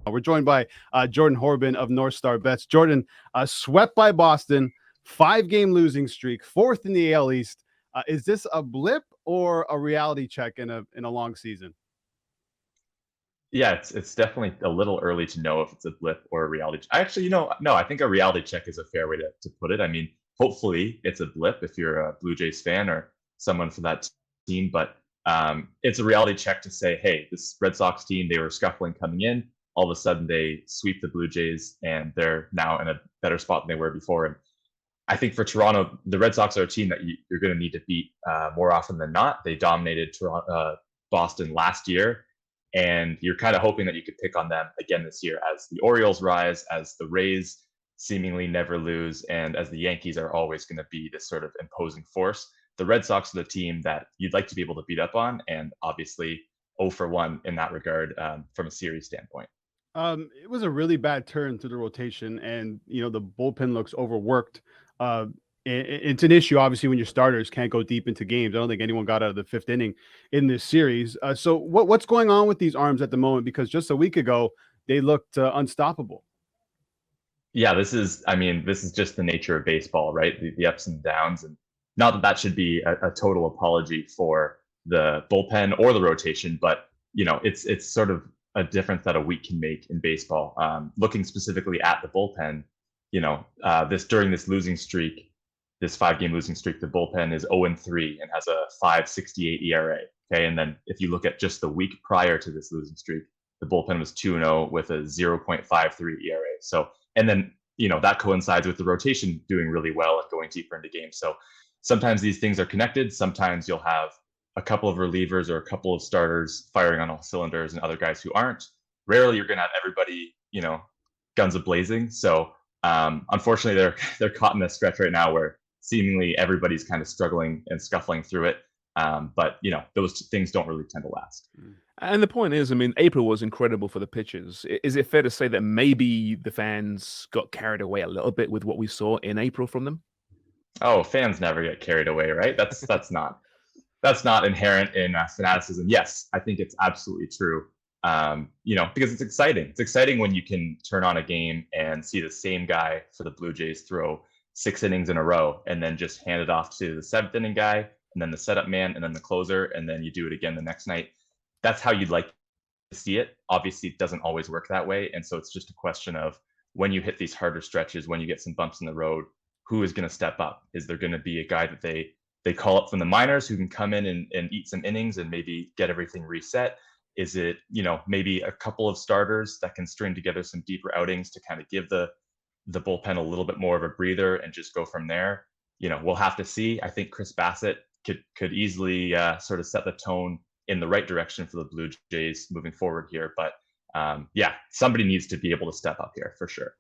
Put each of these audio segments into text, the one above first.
We're joined by Jordan Horrobin of NorthStar Bets. Jordan, swept by Boston, 5-game losing streak, fourth in the AL East. Is this a blip or a reality check in a long season? Yeah, it's definitely a little early to know if it's a blip or a reality check. Actually, no, I think a reality check is a fair way to put it. I mean, hopefully it's a blip if you're a Blue Jays fan or someone for that team, but it's a reality check to say, hey, this Red Sox team, they were scuffling coming in. All of a sudden, they sweep the Blue Jays, and they're now in a better spot than they were before. And I think for Toronto, the Red Sox are a team that you're going to need to beat more often than not. They dominated Boston last year, and you're kind of hoping that you could pick on them again this year as the Orioles rise, as the Rays seemingly never lose, and as the Yankees are always going to be this sort of imposing force. The Red Sox are the team that you'd like to be able to beat up on, and obviously 0 for 1 in that regard from a series standpoint. It was a really bad turn through the rotation, and the bullpen looks overworked. It's an issue, obviously, when your starters can't go deep into games. I don't think anyone got out of the fifth inning in this series. So what's going on with these arms at the moment? Because just a week ago, they looked unstoppable. Yeah, this is just the nature of baseball, right? The ups and downs. And not that that should be a total apology for the bullpen or the rotation, but, it's sort of a difference that a week can make in baseball. Looking specifically at the bullpen, during this losing streak, this 5-game losing streak, the bullpen is 0-3 and has a 5.68 ERA. Okay, and then if you look at just the week prior to this losing streak, the bullpen was 2-0 with a 0.53 ERA. So, and then that coincides with the rotation doing really well and going deeper into games. So sometimes these things are connected. Sometimes you'll have a couple of relievers or a couple of starters firing on all cylinders and other guys who aren't. Rarely you're going to have everybody, guns a-blazing. So unfortunately, they're caught in a stretch right now where seemingly everybody's kind of struggling and scuffling through it. But those things don't really tend to last. And the point is, I mean, April was incredible for the pitchers. Is it fair to say that maybe the fans got carried away a little bit with what we saw in April from them? Oh, fans never get carried away, right? That's not inherent in fanaticism. Yes, I think it's absolutely true. Because it's exciting. It's exciting when you can turn on a game and see the same guy for the Blue Jays throw 6 innings in a row and then just hand it off to the 7th inning guy and then the setup man and then the closer, and then you do it again the next night. That's how you'd like to see it. Obviously, it doesn't always work that way. And so it's just a question of when you hit these harder stretches, when you get some bumps in the road, who is going to step up? Is there going to be a guy that they call up from the minors who can come in and eat some innings and maybe get everything reset? Is it, maybe a couple of starters that can string together some deeper outings to kind of give the bullpen a little bit more of a breather and just go from there? We'll have to see. I think Chris Bassett could easily sort of set the tone in the right direction for the Blue Jays moving forward here. But somebody needs to be able to step up here for sure.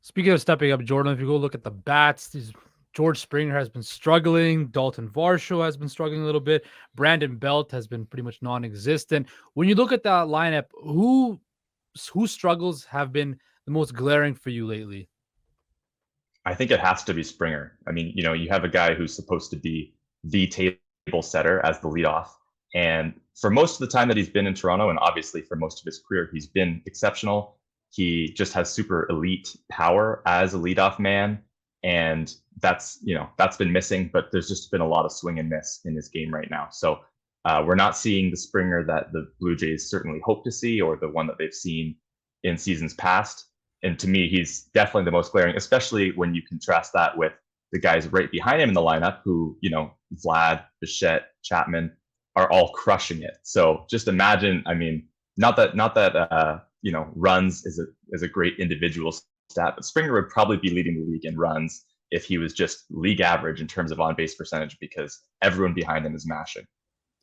Speaking of stepping up, Jordan, if you go look at the bats, George Springer has been struggling. Dalton Varsho has been struggling a little bit. Brandon Belt has been pretty much non-existent. When you look at that lineup, who struggles have been the most glaring for you lately? I think it has to be Springer. I mean, you have a guy who's supposed to be the table setter as the leadoff. And for most of the time that he's been in Toronto, and obviously for most of his career, he's been exceptional. He just has super elite power as a leadoff man. And that's been missing, but there's just been a lot of swing and miss in this game right now. So we're not seeing the Springer that the Blue Jays certainly hope to see, or the one that they've seen in seasons past. And to me, he's definitely the most glaring, especially when you contrast that with the guys right behind him in the lineup who, Vlad, Bichette, Chapman are all crushing it. So just imagine, I mean, not that runs is a great individual stat, but Springer would probably be leading the league in runs if he was just league average in terms of on-base percentage, because everyone behind him is mashing.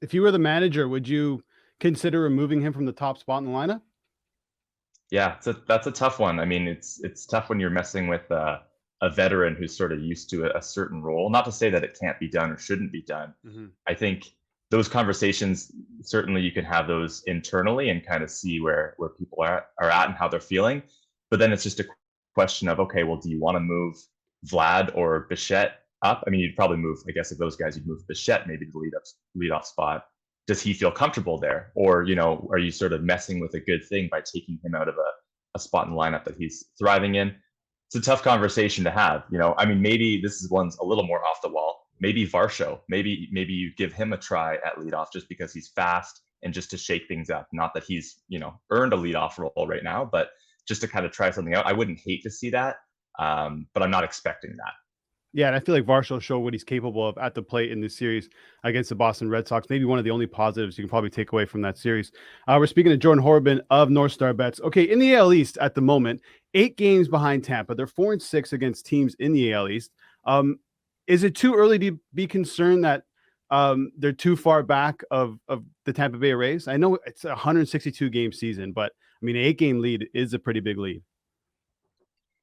If you were the manager, would you consider removing him from the top spot in the lineup? Yeah, that's a tough one. I mean, it's tough when you're messing with a veteran who's sort of used to a certain role. Not to say that it can't be done or shouldn't be done. Mm-hmm. I think those conversations, certainly you can have those internally and kind of see where people are at and how they're feeling. But then it's just a question of, okay, well, do you want to move Vlad or Bichette up? I mean, you'd probably move, I guess, of those guys, you'd move Bichette maybe to the leadoff spot. Does he feel comfortable there? Or, are you sort of messing with a good thing by taking him out of a spot in the lineup that he's thriving in. It's a tough conversation to have. I mean, maybe this is one's a little more off the wall. Maybe Varsho, maybe you give him a try at leadoff just because he's fast and just to shake things up. Not that he's, earned a leadoff role right now, but just to kind of try something out. I wouldn't hate to see that, but I'm not expecting that. Yeah, and I feel like Varsho showed what he's capable of at the plate in this series against the Boston Red Sox. Maybe one of the only positives you can probably take away from that series. We're speaking to Jordan Horrobin of NorthStar Bets. Okay, in the AL East at the moment, 8 games behind Tampa. They're 4-6 against teams in the AL East. Is it too early to be concerned that they're too far back of the Tampa Bay Rays? I know it's a 162 game season, but I mean, an 8-game lead is a pretty big lead.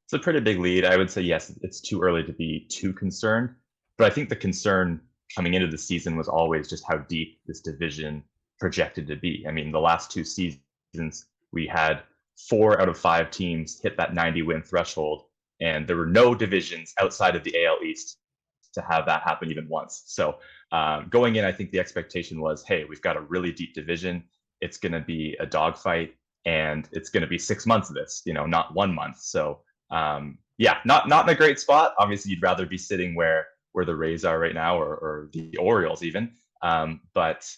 It's a pretty big lead. I would say, yes, it's too early to be too concerned. But I think the concern coming into the season was always just how deep this division projected to be. I mean, the last 2 seasons, we had 4 out of 5 teams hit that 90-win threshold. And there were no divisions outside of the AL East to have that happen even once. So going in, I think the expectation was, hey, we've got a really deep division. It's going to be a dogfight. And it's going to be 6 months of this, not 1 month. So not in a great spot. Obviously, you'd rather be sitting where the Rays are right now, or the Orioles even. But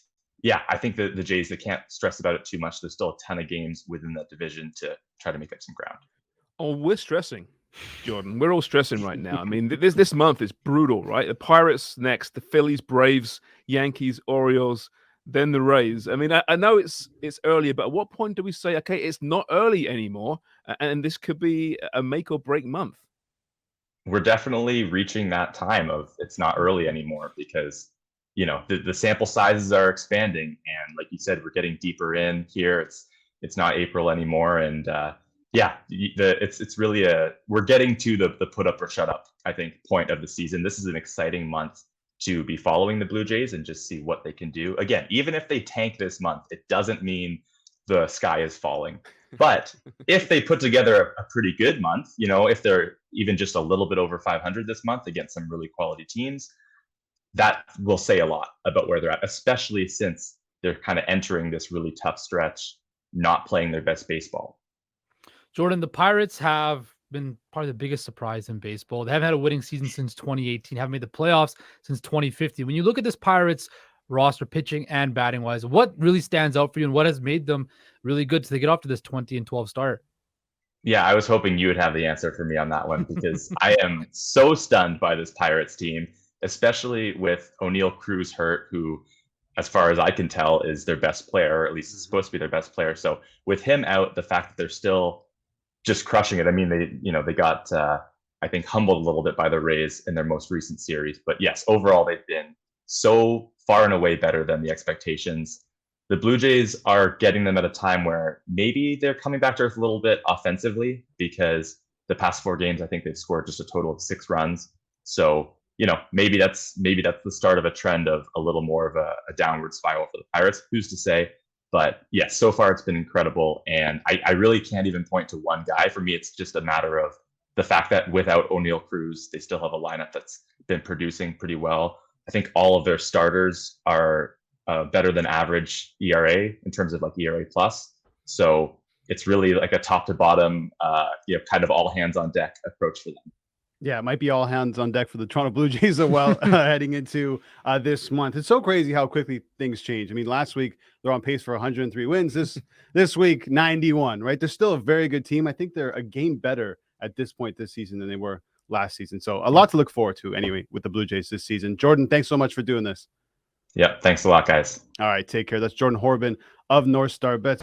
yeah, I think the Jays, they can't stress about it too much. There's still a ton of games within that division to try to make up some ground. Oh, we're stressing, Jordan. We're all stressing right now. I mean, this month is brutal, right? The Pirates next, the Phillies, Braves, Yankees, Orioles, then the Rays. I mean, I know it's earlier, but at what point do we say, okay, it's not early anymore, and this could be a make or break month? We're definitely reaching that time of it's not early anymore because, the sample sizes are expanding. And like you said, we're getting deeper in here. It's not April anymore. And it's really we're getting to the put up or shut up, I think, point of the season. This is an exciting month to be following the Blue Jays and just see what they can do. Again, even if they tank this month, it doesn't mean the sky is falling. But if they put together a pretty good month, if they're even just a little bit over 500 this month against some really quality teams, that will say a lot about where they're at, especially since they're kind of entering this really tough stretch, not playing their best baseball. Jordan, the Pirates have been probably the biggest surprise in baseball. They haven't had a winning season since 2018, haven't made the playoffs since 2015. When you look at this Pirates roster, pitching and batting wise, what really stands out for you and what has made them really good to get off to this 20-12 start? Yeah, I was hoping you would have the answer for me on that one because I am so stunned by this Pirates team, especially with O'Neal Cruz hurt, who, as far as I can tell, is their best player, or at least is supposed to be their best player. So with him out, the fact that they're still just crushing it. I mean, they got, I think, humbled a little bit by the Rays in their most recent series. But yes, overall, they've been so far and away better than the expectations. The Blue Jays are getting them at a time where maybe they're coming back to earth a little bit offensively because the past 4 games, I think they've scored just a total of 6 runs. So, maybe that's the start of a trend of a little more of a downward spiral for the Pirates. Who's to say? But yes, so far it's been incredible. And I really can't even point to one guy. For me, it's just a matter of the fact that without O'Neal Cruz, they still have a lineup that's been producing pretty well. I think all of their starters are better than average ERA in terms of like ERA plus. So it's really like a top to bottom, kind of all hands on deck approach for them. Yeah, it might be all hands on deck for the Toronto Blue Jays as well heading into this month. It's so crazy how quickly things change. I mean, last week they're on pace for 103 wins. This week 91, right? They're still a very good team. I think they're a game better at this point this season than they were last season. So a lot to look forward to anyway with the Blue Jays this season. Jordan, thanks so much for doing this. Yeah, thanks a lot, guys. All right, take care. That's Jordan Horrobin of NorthStar Bets.